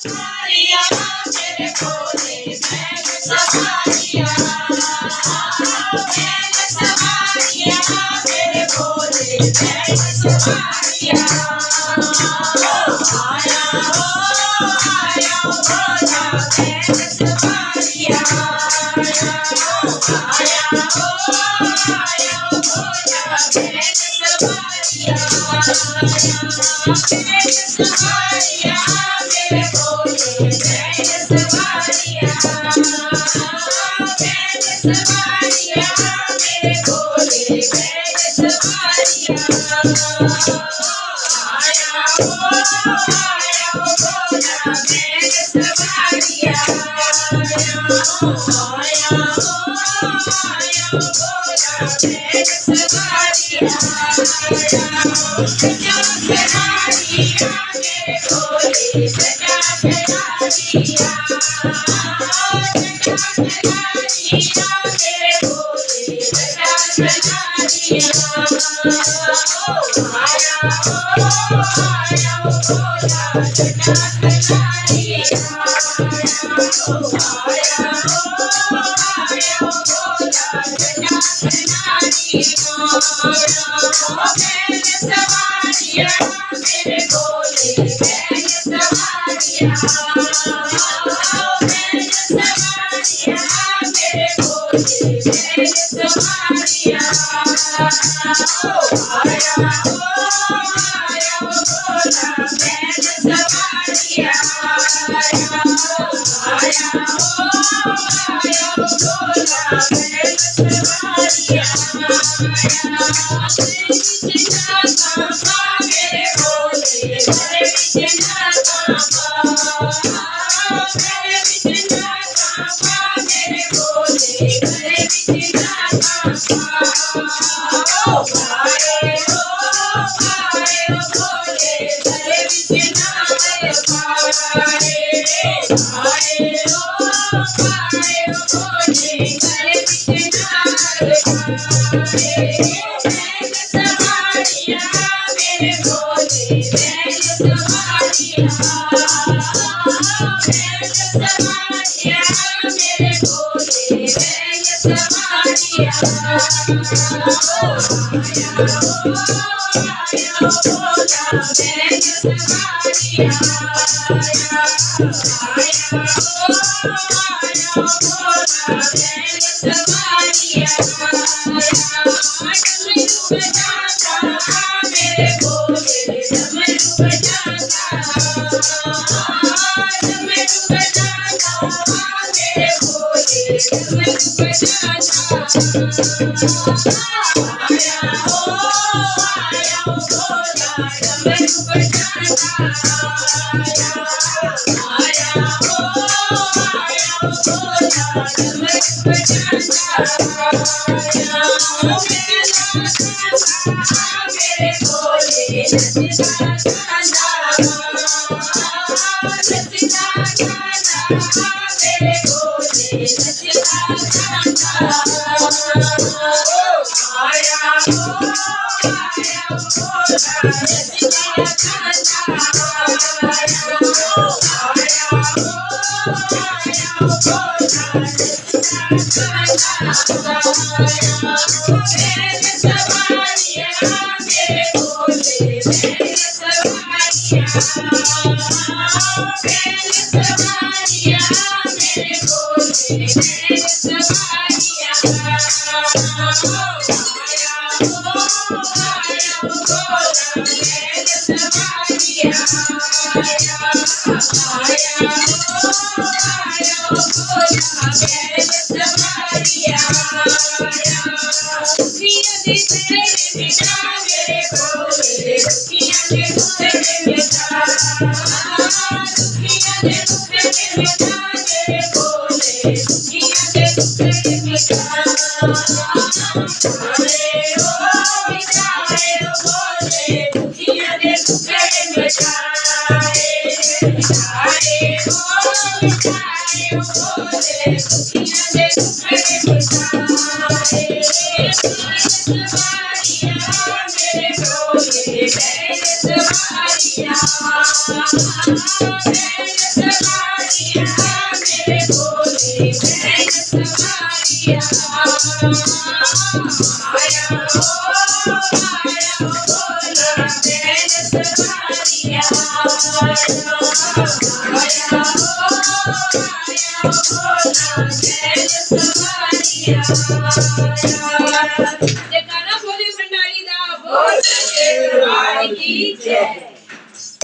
सवारिया मेरे भोले बैल सवारिया, बैल सवारिया मेरे भोले बैल सवारिया। आया हो भोला बैल सवारिया, आया हो भोला बैल सवारिया, बैल सवारिया मेरे भोले बैल सवारिया, बैल सवारिया मेरे भोले बैल सवारिया। आया हो भोला बैल सवारिया, आया हो भोला बैल सवारिया, सजा सवारिया मेरे भोले सजा सवारिया, सजा सवारिया मेरे भोले सजा सवारिया। आया हो भोला सजा सवारिया, आया हो भोला सजा सवारिया। बैल सवारिया मेरे भोले बैल सवारिया, बैल सवारिया मेरे भोले बैल सवारिया। आया हो भोला बैल सवारिया, आया हो भोला बैल सवारिया। मेरे भोले मेरे बिना मेरे भोले मेरे बिना भाई हो भोले मेरे बिना भाई हो भोले मेरे बिना बैल सवारिया मेरे भोले बैल सवारिया, बैल सवारिया मेरे भोले बैल सवारिया। आया हो भोला बैल सवारिया, आया हो भोला बैल सवारिया। डमरू बजाता मेरे भोले डमरू बजाता, डमरू बजाता मेरे भोले डमरू बजाता। आया हो भोला डमरू बजाता, आया हो भोला डमरू बजाता। मेरे भोले नचता गाना, नचता गाना मेरे भोले नचता गाना। आया हो भोला नचता गाना, आया हो भोला नचता गाना। बैल सवारिया मेरे भोले बैल सवारिया, बैल सवारिया मेरे भोले बैल सवारिया। आया हो भोला बैल सवारिया, आया हो भोला बैल सवारिया। दुखिया दे तेरे बिना मेरे भोले दुखिया दे तेरे बिना, दुखिया दे तेरे बिना मेरे भोले दुखिया दे तेरे बिना। आए हो भोले दुखिया दे तेरे बिना, आए हो भोले दुखिया दे तेरे बिना। सवारिया मेरे भोले बैल सवारिया, बैल सवारिया मेरे भोले बैल सवारिया आया हो भोला बैल सवारिया आया हो भोला बैल सवारिया जयकारा बोले भंडारी दा बोल सच्चे दरबार की जय।